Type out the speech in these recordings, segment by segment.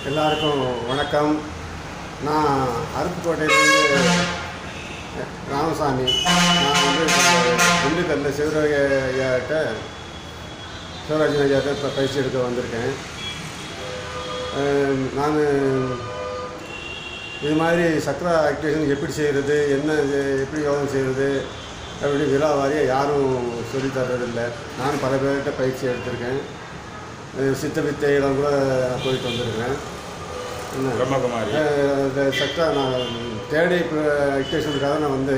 எல்லாருக்கும் வணக்கம். நான் அருப்புக்கோட்டையிலேருந்து ராமசாமி. நான் வந்து திண்டுக்கல்லில் சிவராஜன் ஐயாட்ட இப்போ பயிற்சி எடுக்க வந்திருக்கேன். நான் இது மாதிரி சக்ரா ஆக்டிவேஷன் எப்படி செய்கிறது, எப்படி யோகம் செய்கிறது அப்படின்னு விழாவாரியாக யாரும் சொல்லித்தர்றதில்லை. நான் பல பேர்கிட்ட பயிற்சி எடுத்திருக்கேன். சித்த வித்தையெல்லாம் கூட போயிட்டு வந்திருக்கிறேன். இந்த சக்ரா நான் தேடி ஆக்டிவேஷனுக்காக நான் வந்து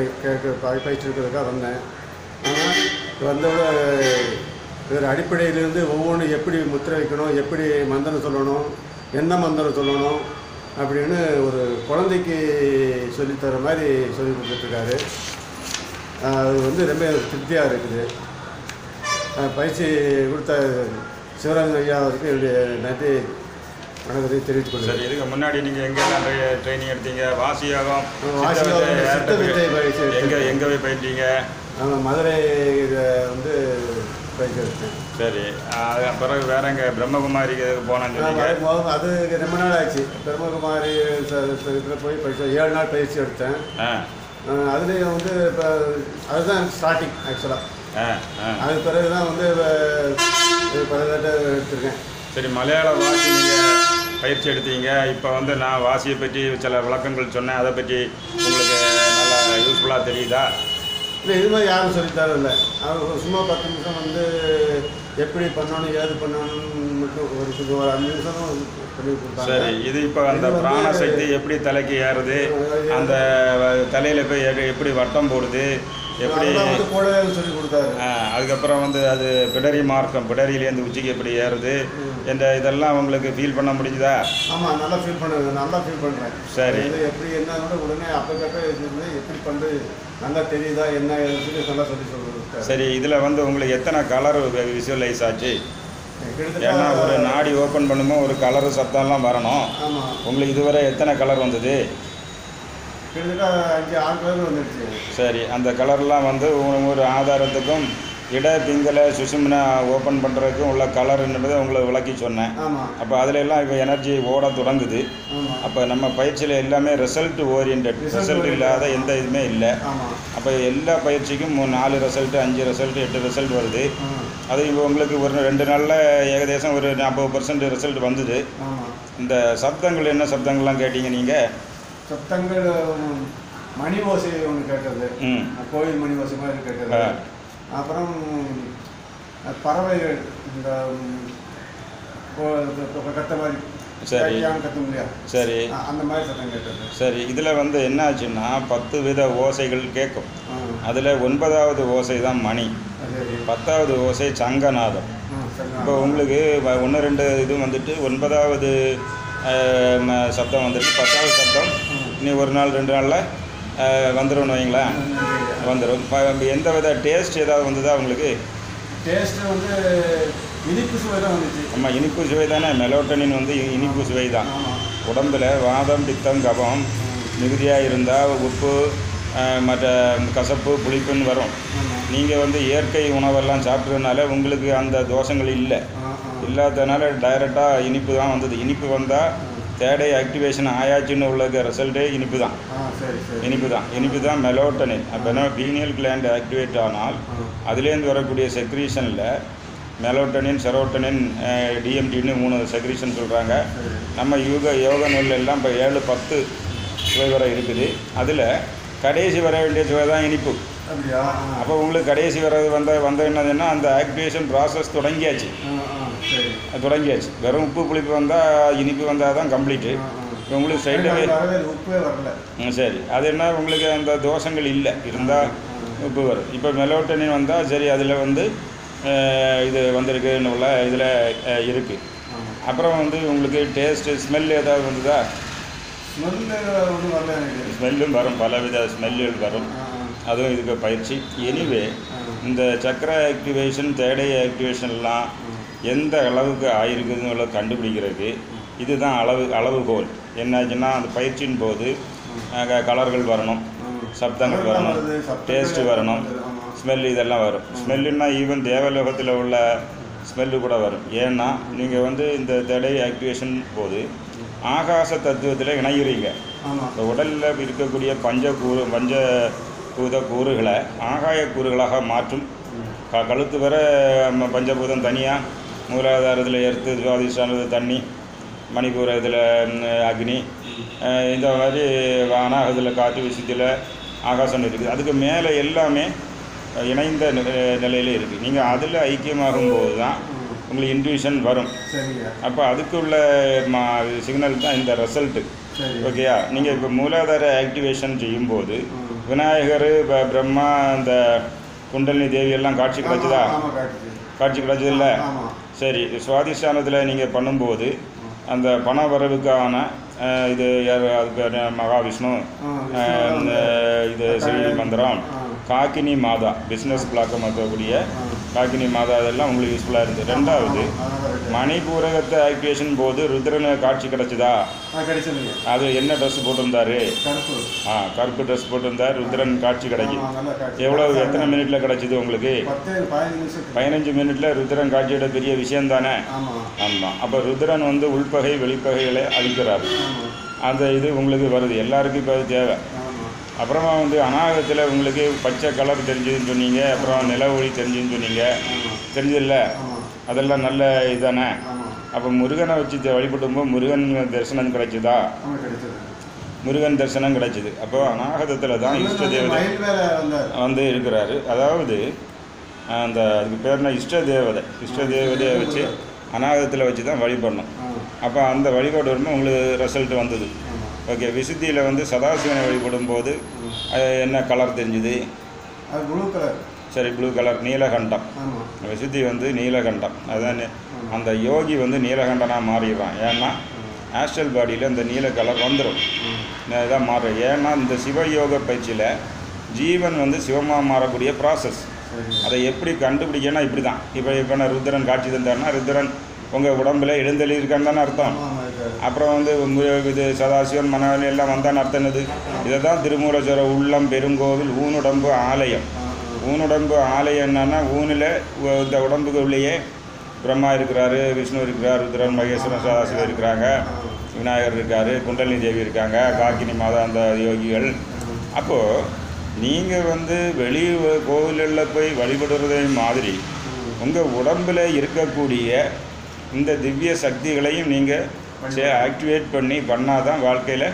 பயிற்சி எடுக்கிறதுக்காக வந்தேன். ஆனால் வந்தோட வேறு அடிப்படையிலேருந்து ஒவ்வொன்றும் எப்படி முத்திரை வைக்கணும், எப்படி மந்திரம் சொல்லணும், என்ன மந்திரம் சொல்லணும் அப்படின்னு ஒரு குழந்தைக்கு சொல்லித்தர மாதிரி சொல்லி கொடுத்துட்ருக்காரு. அது வந்து ரொம்ப திருப்தியாக இருக்குது. பயிற்சி கொடுத்த சிவராஜன் ஐயாவுக்கு என்னுடைய நன்றி வணக்கத்தை தெரிவித்துக் கொள்கிறேன். சரி, இதுக்கு முன்னாடி நீங்கள் எங்கெல்லாம் ட்ரைனிங் எடுத்தீங்க? வாசியாகம் சித்த வித்தை பயிற்சி எங்கே போய் பயின்றீங்க? மதுரை வந்து பயிற்சி எடுத்தேன். சரி, பிறகு வேற எங்கே பிரம்மகுமாரிக்கு போனான்னு சொன்னீங்க? அது ரொம்ப நாள் ஆச்சு. பிரம்மகுமாரி இதில் போய் பயிற்சி 7 நாள் பயிற்சி எடுத்தேன். அதுலேயும் வந்து இப்போ அதுதான் ஸ்டார்டிங் ஆக்சுவலாக. அது பிறகு தான் வந்து எடுத்திருக்கேன். சரி, மலையாள வாசி நீங்கள் பயிற்சி எடுத்தீங்க. இப்போ வந்து நான் வாசியை பற்றி சில விளக்கங்கள் சொன்னேன். அதை பற்றி உங்களுக்கு நல்லா யூஸ்ஃபுல்லாக தெரியுதா? இல்லை, இது மாதிரி யாரும் சொல்லித்தர இல்லை. அவங்க சும்மா 10 நிமிஷம் வந்து எப்படி பண்ணணும், ஏது பண்ணணும்னு மட்டும் ஒரு 5 நிமிஷம் பண்ணி கொடுத்தாங்க. சரி, இது இப்போ அந்த பிராணசக்தி எப்படி தலைக்கு ஏறுது, அந்த தலையில் போய் எப்படி வட்டம் போடுது, எப்படி கூடவே சொல்லி கொடுத்தாரு. அதுக்கப்புறம் வந்து அது பிடரி மார்க்கம், பிடரியிலேருந்து உச்சிக்கு எப்படி ஏறுது என்ற இதெல்லாம் உங்களுக்கு ஃபீல் பண்ண முடிஞ்சுதா? ஆமாம், நல்லா ஃபீல் பண்ணுறேன். சரி, எப்படி என்ன உடனே அப்பக்கப்போ எப்படி பண்ணுறது நல்லா தெரியுதா, என்ன சொல்லி நல்லா சொல்லுங்கள். சரி, இதில் வந்து உங்களுக்கு எத்தனை கலர் விசுவலைஸ் ஆச்சு? ஏன்னா ஒரு நாடி ஓப்பன் பண்ணும்போது ஒரு கலரு சத்தம்லாம் வரணும். உங்களுக்கு இதுவரை எத்தனை கலர் வந்தது? கிட்டத்தட்ட 5-6 கலர் வந்துடுச்சு. சரி, அந்த கலர்லாம் வந்து ஒரு ஆதாரத்துக்கும் பிங்கலை சுஷும்னா ஓப்பன் பண்ணுறதுக்கும் உள்ள கலருன்றதை உங்களுக்கு விளக்கி சொன்னேன். அப்போ அதில் எல்லாம் இப்போ எனர்ஜி ஓட தொடங்குது. அப்போ நம்ம பயிற்சியில் எல்லாமே ரிசல்ட் ஓரியன்ட், ரிசல்ட் இல்லாத எந்த இதுவுமே இல்லை. அப்போ எல்லா பயிற்சிக்கும் 4 ரிசல்ட்டு, 5 ரிசல்ட்டு, 8 ரிசல்ட் வருது. அது இப்போ உங்களுக்கு ஒரு 2 நாளில் ஏகதேசம் ஒரு 40% ரிசல்ட் வந்தது. இந்த சப்தங்கள் என்ன சப்தங்கள்லாம் கேட்டீங்க நீங்கள்? சப்தங்கள் மணி ஓசை ஒன்று கேட்டது, கோயில் மணி ஓசை மாதிரி கேட்டது. அப்புறம் பறவைகள் இந்த கத்த மாதிரி, சரி கத்த முடியாது, சரி, அந்த மாதிரி சத்தம் கேட்டது. சரி, இதில் வந்து என்ன ஆச்சுன்னா 10 வித ஓசைகள் கேட்கும். அதில் 9வது ஓசை தான் மணி, 10வது ஓசை சங்கநாதம். இப்போ உங்களுக்கு 1-2 இது வந்துட்டு 9வது சப்தம் வந்துட்டு 10வது சப்தம் இனி ஒரு நாள் 2 நாளில் வந்துடும் வைங்களேன், வந்துடும். எந்த வித டேஸ்ட் ஏதாவது வந்ததா உங்களுக்கு? டேஸ்ட்டு வந்து இனிப்பு சுவை தான் வந்துச்சு. ஆமாம், இனிப்பு சுவை தானே. மெலோட்டனின் வந்து இனிப்பு சுவை தான். உடம்பில் வாதம், பித்தம், கபம் மிகுதியாக இருந்தால் உப்பு, மற்ற கசப்பு, புளிப்புன்னு வரும். நீங்கள் வந்து இயற்கை உணவெல்லாம் சாப்பிட்றதுனால உங்களுக்கு அந்த தோஷங்கள் இல்லாததுனால டைரெக்டாக இனிப்பு தான் வந்தது. இனிப்பு வந்தால் தேடை ஆக்டிவேஷன் ஆயாச்சுன்னு உள்ள ரிசல்ட்டே இனிப்பு தான் மெலோட்டனின். அப்போனா பீனியல் கிளாண்ட் ஆக்டிவேட் ஆனால் அதுலேருந்து வரக்கூடிய செக்ரீஷனில் மெலோட்டனின், செரோட்டனின், டிஎம்டின்னு 3 செக்ரீஷன் சொல்கிறாங்க. நம்ம யோக நூல் எல்லாம் இப்போ 7-10 சுவை வரை இருக்குது. அதில் கடைசி வர வேண்டிய சுவை தான் இனிப்பு. அப்போ உங்களுக்கு கடைசி வந்த என்னதுன்னா அந்த ஆக்டிவேஷன் ப்ராசஸ் தொடங்கியாச்சு. வெறும் உப்பு புளிப்பு வந்தால் இனிப்பு வந்தால் தான் கம்ப்ளீட்டு. உங்களுக்கு ஸ்ட்ரைட்டாகவே உப்பே வரல. சரி, அது என்ன உங்களுக்கு அந்த தோஷங்கள் இல்லை, இருந்தால் உப்பு வரும். இப்போ மெலோட்டனின் வந்தால் சரி, அதில் வந்து இது வந்திருக்குன்னு உள்ள இதில் இருக்குது. அப்புறம் வந்து உங்களுக்கு டேஸ்ட்டு, ஸ்மெல் ஏதாவது வந்ததா? ஸ்மெல்லும் வரும், பலவித ஸ்மெல்லுகள் வரும். அதுவும் இதுக்கு பயிற்சி. எனிவே இந்த சக்கர ஆக்டிவேஷன், தேடை ஆக்டிவேஷன்லாம் எந்த அளவுக்கு ஆயிருக்குதுன்னு கண்டுபிடிக்கிறதுக்கு இதுதான் அளவுகோல். என்னாச்சுன்னா அந்த பயிற்சியின் போது கலர்கள் வரணும், சப்தங்கள் வரணும், டேஸ்ட்டு வரணும், ஸ்மெல் இதெல்லாம் வரும். ஸ்மெல்லுன்னா ஈவன் தேவலோகத்தில் உள்ள ஸ்மெல்லு கூட வரும். ஏன்னா நீங்கள் வந்து இந்த தடை ஆக்டிவேஷன் போது ஆகாச தத்துவத்தில் இணைகிறீங்க. இந்த உடலில் இருக்கக்கூடிய பஞ்சபூத கூறுகளை ஆகாய கூறுகளாக மாற்றும். கழுத்து வர பஞ்சபூதம் தனியாக, மூலாதாரத்தில் எர்த்து, சுவாதிஷ்டானத்தில் தண்ணி, மணிபூரத்தில் அக்னி, இந்த மாதிரி அநாகத்தில் காற்று, விசுத்தியில் ஆகாசம் இருக்குது. அதுக்கு மேலே எல்லாமே இணைந்த நிலையில் இருக்குது. நீங்கள் அதில் ஐக்கியமாகும்போது தான் உங்களுக்கு இன்ட்யூஷன் வரும். அப்போ அதுக்குள்ள சிக்னல் தான் இந்த ரிசல்ட்டு. ஓகேயா? நீங்கள் இப்போ மூலாதார ஆக்டிவேஷன் செய்யும்போது விநாயகர், பிரம்மா, அந்த குண்டலினி தேவி எல்லாம் காட்சி கிடைச்சதா? காட்சி கிடைச்சது இல்லை? சரி. சுவாதிஷ்டானத்தில் நீங்கள் பண்ணும்போது அந்த பண வரவுக்கான இது அதுக்கு மகாவிஷ்ணு, இது ஸ்ரீ மந்திரம், காக்கினி மாதா, பிஸ்னஸ் பிளாக்கை மாற்றக்கூடிய காக்கினி மாதா, அதெல்லாம் உங்களுக்கு யூஸ்ஃபுல்லாக இருக்குது. ரெண்டாவது, மணிபூரகத்தை ஆக்டிவேஷன் போது ருத்ரனை காட்சி கிடச்சிதா? அது என்ன ட்ரெஸ் போட்டிருந்தாரு? கருப்பு ட்ரெஸ் போட்டிருந்தார். ருத்ரன் காட்சி கிடைக்கும். எத்தனை மினிட்டில் கிடச்சிது உங்களுக்கு? 15 மினிட்டில் ருத்ரன் காட்சியோட பெரிய விஷயம் தானே? ஆமாம். அப்போ ருத்ரன் வந்து உள்பகை வெளிப்பகைகளை அழிக்கிறார். அந்த இது உங்களுக்கு வருது. எல்லாருக்கும் இப்போ அது தேவை. அப்புறமா வந்து அநாகத்தில் உங்களுக்கு பச்சை கலர் தெரிஞ்சதுன்னு சொன்னீங்க, அப்புறம் நில ஒளி தெரிஞ்சுன்னு சொன்னீங்க. தெரிஞ்சதில்ல? அதெல்லாம் நல்ல இதுதானே? அப்போ முருகனை வச்சு வழிபடும்போது முருகன் தரிசனம் கிடைச்சிதா? முருகன் தரிசனம் கிடைச்சிது. அப்போ அநாகதத்தில் தான் இஷ்ட தேவதை வந்து இருக்கிறாரு. அதாவது அந்த அதுக்கு பேர்னா இஷ்ட தேவதையை வச்சு அநாகதத்தில் வச்சு தான் வழிபடணும். அப்போ அந்த வழிபாடு வரும்போது உங்களுக்கு ரிசல்ட் வந்தது. ஓகே. விசுத்தியில் வந்து சதாசிவனை வழிபடும் போது என்ன கலர் தெரிஞ்சுது? Blue colour. சரி, ப்ளூ கலர், நீலகண்டம். விசுத்தி வந்து நீலகண்டம். அதுதான் அந்த யோகி வந்து நீலகண்டனாக மாறிடுறான். ஏன்னா ஆஸ்ட்ரல் பாடியில் அந்த நீல கலர் வந்துடும். இதான் மாறும். ஏன்னா இந்த சிவயோக பயிற்சியில் ஜீவன் வந்து சிவமாக மாறக்கூடிய ப்ராசஸ். அதை எப்படி கண்டுபிடிக்கன்னா இப்படி தான். இப்போ நான் ருத்ரன் காட்சி தந்தாருன்னா ருத்ரன் உங்கள் உடம்புல எழுந்தெளி இருக்கான்னு தானே அர்த்தம். அப்புறம் வந்து இது சதாசிவன் மனவன் எல்லாம் வந்தான்னு அர்த்தம் என்னது? இதை தான் திருமூலஸ்வர உள்ளம் பெருங்கோவில் ஊனுடம்பு ஆலயம். ஊனுடம்பு ஆலயம் என்னன்னா, ஊனில் இந்த உடம்புக்கு உள்ளேயே பிரம்மா இருக்கிறாரு, விஷ்ணு இருக்கிறார், ருத்ரன், மகேஸ்வரன், சதாசிவன் இருக்கிறாங்க, விநாயகர் இருக்கார், குண்டலினி தேவி இருக்காங்க, காக்கினி மாதா, அந்த யோகிகள். அப்போது நீங்கள் வந்து வெளி கோவிலில் போய் வழிபடுறதை மாதிரி உங்கள் உடம்பில் இருக்கக்கூடிய இந்த திவ்ய சக்திகளையும் நீங்கள் ஆக்டிவேட் பண்ணால் தான் வாழ்க்கையில்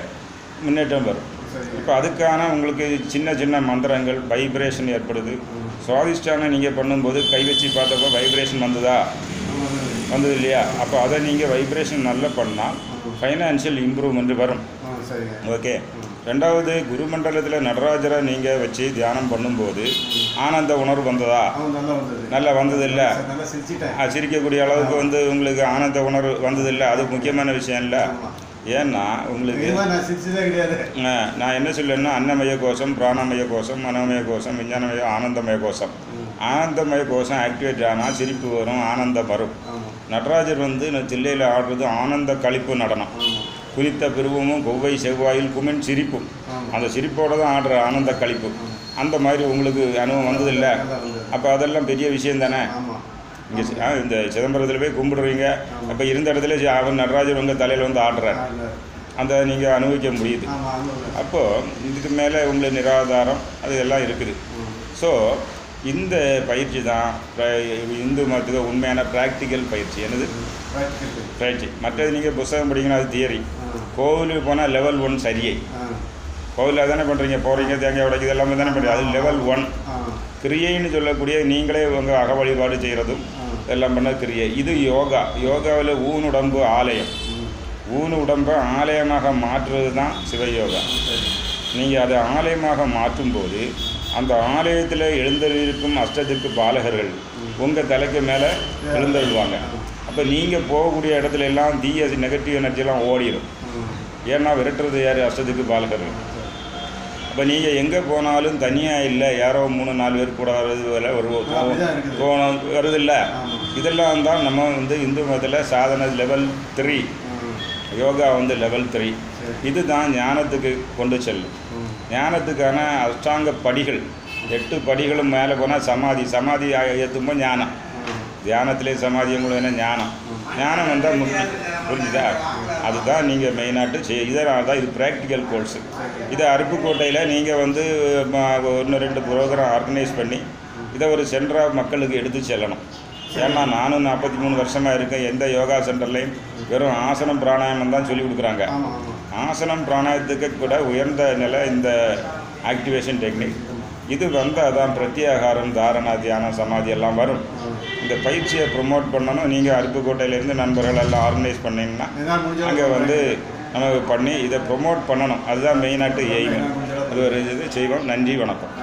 முன்னேற்றம் வரும். இப்போ அதுக்கான உங்களுக்கு சின்ன சின்ன மந்திரங்கள், வைப்ரேஷன் ஏற்படுது. சுவாதிஷ்டானம் நீங்கள் பண்ணும்போது கை வச்சு பார்த்தப்போ வைப்ரேஷன் வந்தது இல்லையா? அப்போ அதை நீங்கள் வைப்ரேஷன் நல்லா பண்ணால் ஃபைனான்ஷியல் இம்ப்ரூவ்மெண்ட் வரும். ஓகே. ரெண்டாவது, குருமண்டலத்தில் நடராஜரை நீங்கள் வச்சு தியானம் பண்ணும்போது ஆனந்த உணர்வு வந்ததா? நல்லா வந்ததில்லை? சிரிக்கக்கூடிய அளவுக்கு வந்து உங்களுக்கு ஆனந்த உணர்வு வந்ததில்லை? அது முக்கியமான விஷயம் இல்லை. ஏன்னா உங்களுக்கு நான் என்ன சொல்லேன்னா, அன்னமய கோஷம், பிராணமய கோஷம், மனோமய கோஷம், விஞ்ஞானமய, ஆனந்தமய கோஷம். ஆனந்தமய கோஷம் ஆக்டிவேட் ஆனால் சிரிப்பு வரும், ஆனந்தம் வரும். நடராஜர் வந்து தில்லையில் ஆடுறது ஆனந்த கழிப்பு நடனம். குறித்த பிரிவும் கொவ்வை செவ்வாயில் குமின் சிரிப்பும், அந்த சிரிப்போடு தான் ஆடுற ஆனந்த கழிப்பு. அந்த மாதிரி உங்களுக்கு அனுபவம் வந்ததில்லை? அப்போ அதெல்லாம் பெரிய விஷயம் தானே. இங்கே இந்த சிதம்பரத்தில் போய் கும்பிடுறீங்க, அப்போ இருந்த இடத்துல அவன் நடராஜர் உங்கள் தலையில் வந்து ஆடுறார். அந்த நீங்கள் அனுபவிக்க முடியுது. அப்போது இதுக்கு மேலே உங்களுக்கு நிராதாரம் அது எல்லாம் இருக்குது. ஸோ இந்த பயிற்சி தான் இந்து மதத்துக்கு உண்மையான ப்ராக்டிக்கல் பயிற்சி. என்னது பயிற்சி? மற்றது நீங்கள் புத்தகம் படிக்கணும், அது தியரி. கோவிலுக்கு போனால் லெவல் 1 சரியை. கோவிலில் தானே பண்ணுறீங்க, போகிறீங்க, தேங்காய் உடைக்கிறது எல்லாமே தானே பண்ணுறீங்க. அது லெவல் 1. கிரியைன்னு சொல்லக்கூடிய நீங்களே உங்கள் அக வழிபாடு செய்கிறதும் எல்லாம் பண்ண கிரியை. இது யோகா. யோகாவில் ஊனுடம்பு ஆலயம். ஊனு உடம்பை ஆலயமாக மாற்றுறது தான் சிவயோகா. நீங்கள் அதை ஆலயமாக மாற்றும்போது அந்த ஆலயத்தில் எழுந்தருளிருக்கும் அஷ்டதிக்கு பாலகர்கள் உங்கள் தலைக்கு மேலே எழுந்தருள்வாங்க. அப்போ நீங்கள் போகக்கூடிய இடத்துல எல்லாம் தீய நெகட்டிவ் எனர்ஜியெல்லாம் ஓடிடும். ஏன்னா விரட்டுறது யார்? அஷ்டதிக்கு பாலகர்கள். அப்போ நீங்கள் எங்கே போனாலும் தனியாக இல்லை, யாரோ 3-4 பேர் கூட வருதில்ல. இதெல்லாம் தான் நம்ம வந்து இந்து மதத்தில் சாதனை லெவல் 3. யோகா வந்து லெவல் 3. இது தான் ஞானத்துக்கு கொண்டு செல்லும். ஞானத்துக்கான அஷ்டாங்க படிகள் 8 படிகளும் மேலே போனால் சமாதி. சமாதி ஏற்றும்போது ஞானம். தியானத்திலே சமாதியம் கூட ஞானம் ஞானம் வந்தால் புரிஞ்சுதா? அதுதான் நீங்கள் மெயினாட்டு இதனால தான் இது ப்ராக்டிக்கல் கோர்ஸு. இதை அருப்புக்கோட்டையில் நீங்கள் வந்து 1-2 ப்ரோக்ராம் ஆர்கனைஸ் பண்ணி இதை ஒரு சென்டராக மக்களுக்கு எடுத்து செல்லணும். ஏன்னா நானும் 43 வருஷமாக இருக்கேன். எந்த யோகா சென்டர்லேயும் வெறும் ஆசனம் பிராணாயாமம் தான் சொல்லி கொடுக்குறாங்க. ஆசனம் பிராணாயத்துக்கு கூட உயர்ந்த நிலை இந்த ஆக்டிவேஷன் டெக்னிக். இது வந்து அதான் பிரத்யாகாரம், தாரணா, தியானம், சமாதி எல்லாம் வரும். இந்த பயிற்சியை ப்ரொமோட் பண்ணணும். நீங்கள் அருப்புக்கோட்டையிலேருந்து நண்பர்கள் எல்லாம் ஆர்கனைஸ் பண்ணிங்கன்னா அங்கே வந்து நமக்கு பண்ணி இதை ப்ரொமோட் பண்ணணும். அதுதான் மெயினாட்டு எய்ம். அது ஒரு இது செய்வோம். நன்றி, வணக்கம்.